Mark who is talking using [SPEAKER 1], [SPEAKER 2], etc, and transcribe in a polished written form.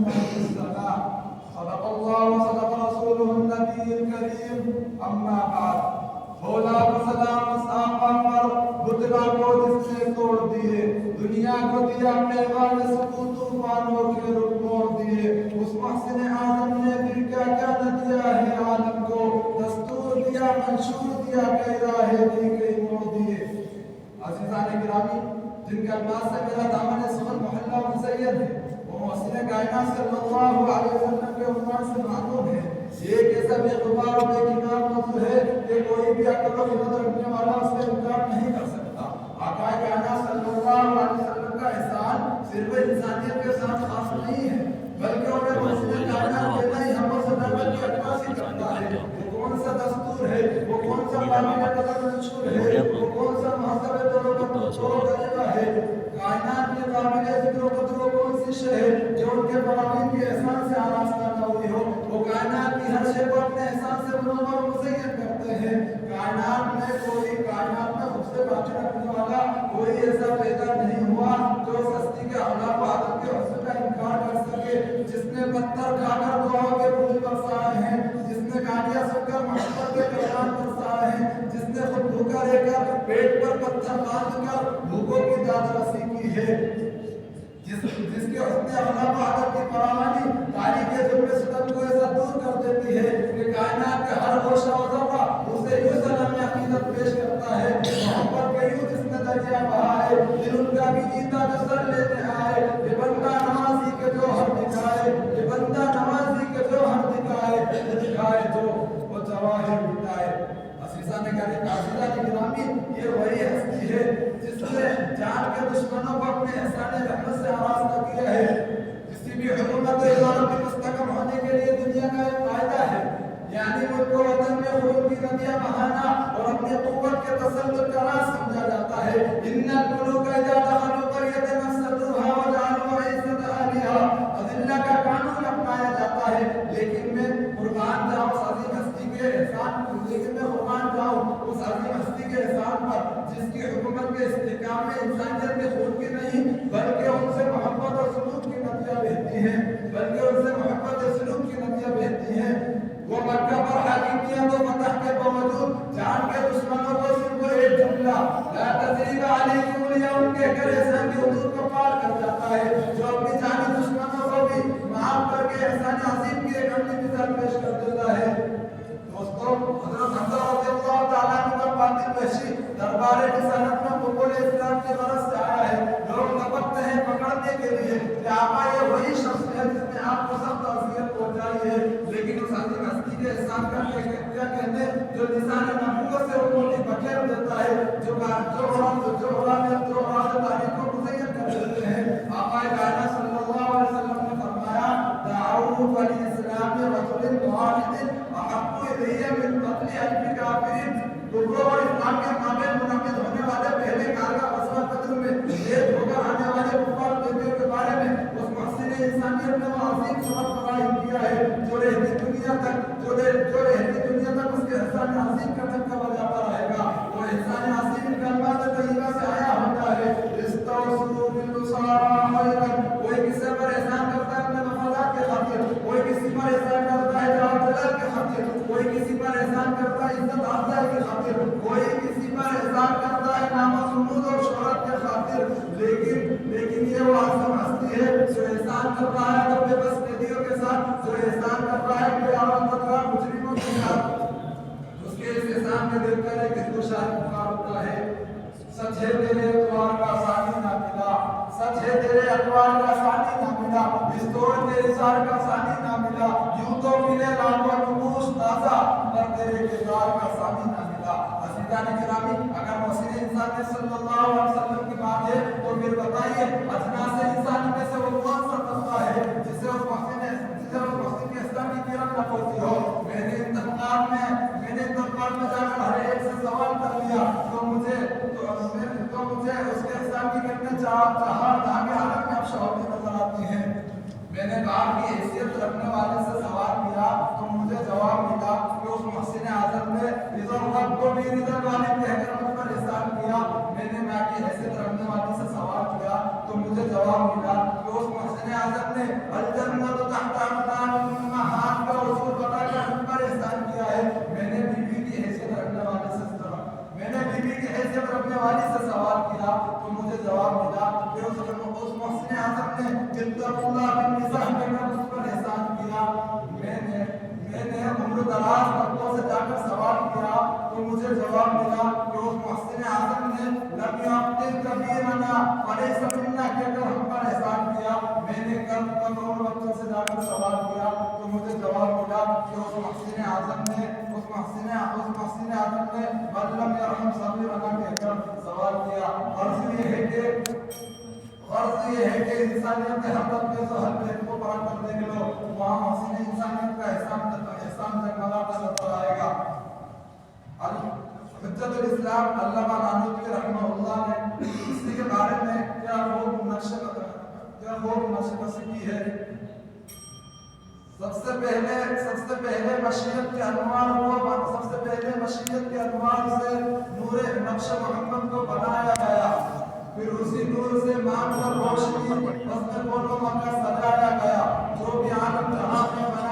[SPEAKER 1] السلام. صدق الله وصدق رسوله النبي الكريم. أما بعد. بولا سلام صحابہ پر بتلا کو جس نے توڑ دیے، دنیا کو دیا پیغام سکون طوفانوں کے رخ موڑ دیے. اس محسن اعظم نے پھر کیا کیا نہ دیا ہے عالم کو، دستور دیا، منشور دیا، کئی راہیں دی، کئی موڑ دیے. عزیزان گرامی، جن کے الفاظ سے میرا دامن سخن محلہ مزین ہے، وہ محسن کائنات صلی اللہ علیہ وسلم کے عنوان سے معلوم ہے. یہ کیسا بے غبار و بے کنار موضوع ہے کہ کوئی بھی عقل و خرد رکھنے والا اس کا انکار نہیں کر سکتا. آقا کائنات صلی اللہ علیہ وسلم کا احسان صرف انسانیت کے ساتھ خاص نہیں ہے، بلکہ انہیں محسن کائنات دینا ہی ہم سے نعمت کی عکاسی کرتا ہے. وہ کون سا دستور ہے، وہ کون سا قابل قدر منشور ہے، وہ کون سا مہذب طریقہ ہے، کائنات کے قابل ذکر و قدر و کون سی شے ہے جو ان کے براہین کے احسان سے آراستہ نہ ہوئی ہو. وہ کائنات کی ہر شے کو اپنے احسان سے منور و مزین کرتے ہیں. کائنات میں خود سے باقی رکھنے والا کوئی ایسا پیدا نہیں ہوا جو اس ہستی کے اخلاق و عادت کے حسن کا انکار کر سکے، جس نے پتھر کھا کر دعاؤں کے پھول برسائے ہیں، جس نے گالیاں سن کر محبت کے پیغام برسائے ہیں، جس نے خود بھوکا رہ کر پیٹ پر پتھر باندھ کر بھوکوں کی داد رسی کی ہے، جس کے حسن اخلاق و عادت کی فراوانی تاریخ کے ظلم ستم کو ایسا دور کر دیتی ہے کہ کائنات کا ہر گوشہ و ذرہ اسے یوں سلام عقیدت پیش کرتا ہے. محبت کے یوں جس نے دریا بہا ہے، دل ان کا بھی جیتا جو سر لیتے آئے. یہ بندہ نمازی کے جو ہر دکھائے، یہ بندہ نمازی کے جو ہر دکھائے جو وہ جواہر مٹائے. عزیزان گرامی، یہ وہی ہستی ہے جس نے جان کے دشمنوں کو اپنے احسان رحمت سے آراستہ کیا ہے. کسی بھی حکومت و اداروں کی مستحکم ہونے کے لیے دنیا کا ایک قاعدہ ہے، یعنی ملک و وطن میں خون کی ندیاں بہانا اور اپنی قوت کے تسلط کا راز سمجھا جاتا ہے. ان الملوک اذا دخلوا قرية افسدوها وجعلوا عزة اهلها اذلہ کا قانون اپنایا جاتا ہے. لیکن میں قربان جاؤں اس عظیم ہستی کے احسان پر، جس کی حکومت کے استحکام میں انسانیت کے خون کی نہیں بلکہ ان سے محبت اور سلوک کی ندیاں بہتی ہیں، وہ مکہ پر حاکم کیا تو فتح کے باوجود جان کے دشمنوں کو صرف ایک جملہ لا تثریب علیکم اليوم کہہ کر احسان کی حدود کو پار کر جاتا ہے، جو اپنی جانی دشمنوں کو بھی معاف کر کے احسان عظیم کی ایک عملی مثال پیش کر دیتا ہے. دوستوں، حضرت حمزہ رضی اللہ تعالیٰ عنہ کا قاتل وحشی دربار رسالت میں قبول اسلام کی غرض سے آیا ہے. لوگ لپکتے ہیں پکڑنے کے لیے کہ آقا یہ وہی شخص ہے جس نے آپ کو سخت اذیت پہنچائی ہے، لیکن اس عظیم ہستی کے احسان کرنے کیا کہتے جو لسان نبوت سے ان کو بکیر دیتا ہے، جو تاریخ کو مزین کر دیتے ہیں. آقا کائنات صلی اللہ علیہ وسلم نے فرمایا دعوا فالاسلام رجل واحد احق الیہ من قتل الف کافر. کفر اور اسلام کے مابین منعقد ہونے والے پہلے کار کا غزوہ بدر میں شہید ہو کر آنے والے کفار قیدیوں کے بارے میں اس محسن انسانیت نے وہ عظیم سبق فراہم کیا ہے جو رہتی دنیا تک اس کے احسان عظیم کا دھکا بجاتا رہے گا. وہ احسان عظیم کلمات طیبہ سے آیا ہوتا ہے استوصوا بالاسارى خیرا. کوئی کسی پر احسان کرتا ہے اپنے مفادات کے خاطر، کوئی کسی پر احسان کرتا ہے جلال جلال کے خاطر، کوئی کسی پر احسان کرتا ہے عزت افضائی کے خاطر، کوئی کسی پر احسان کرتا ہے نام و سمود اور شہرت کے خاطر. لیکن یہ وہ اعظم ہستی ہے جو احسان کر رہا ہے اپنے بس قیدیوں کے ساتھ، جو احسان کر رہا ہے کہ عالم بدکار مجرموں کے ساتھ. اس کے اس احسان میں دل کر ایک ہندو شاعر پکار ہوتا ہے سچ ہے تیرے اتوار کا ثانی نہ ملا، سچ ہے تیرے اتوار کا ثانی نہ ملا، اس دور تیرے سار کا ثانی نہ ملا. یوں تو ملے رام و نموش تازہ پر تیرے کردار کا ثانی نہ ملا. عزیزان گرامی، اگر محسن انسان صلی اللہ علیہ وسلم کی بات ہے تو پھر بتائیے اجناس انسان میں سے وہ کون سا طبقہ ہے جسے اس محسن کے اسلام کی کرن نہ پہنچی ہو. میں نے انتخاب میں جا کر ہر ایک سے سوال کر لیا تو مجھے اس کے اسلام کی کرنے چاہر دھاگے عالم میں اب شہرتیں نظر آتی ہیں. میں نے باپ کی حیثیت رکھنے والے سے سوال کیا تو مجھے جواب ملا کہ اس محسن اعظم نے رضا رب کو بھی رضا والے کہہ کر مجھ پر احسان کیا. میں نے ماں کی حیثیت رکھنے والی سے سوال کیا تو مجھے جواب ملا کہ اس محسن اعظم نے الجنت تحت اقدام امہات کا اصول بتا کر مجھ پر احسان کیا ہے. میں نے بیوی کی حیثیت رکھنے والی سے سوال کیا تو مجھے جواب ملا کہ اس محسن اعظم نے اتقوا اللہ بالنساء کہہ کر مجھ پر احسان کیا. میں نے عمر دراز وقتوں سے جا کر سوال کیا تو مجھے جواب ملا کہ اس محسن اعظم نے لم یعطل کبیرنا فلیس منا کہہ کر ہم پر احسان کیا. میں نے کم عمر بچوں سے جا کر سوال کیا تو مجھے جواب ملا کہ اس محسن اعظم نے من لم یرحم صغیرنا کہہ کر سوال کیا. غرض یہ ہے کہ انسانیت کے ہر طبقے سے ہر پیٹ کو پرا کرنے کے لوگ وہاں محسن انسانیت کا احسان جگمگاتا نظر آئے گا. حجت الاسلام علامہ نانوتوی رحمہ اللہ نے اسی کے بارے میں کیا خوب نقش کشی کی ہے. سب سے پہلے مشیت کے انوار سے نور نقش محمد کو بنایا گیا. پھر اسی نور سے مان کر روشنی وسط کونوں کا سجایا گیا. جو بھی عالم جہاں میں بنا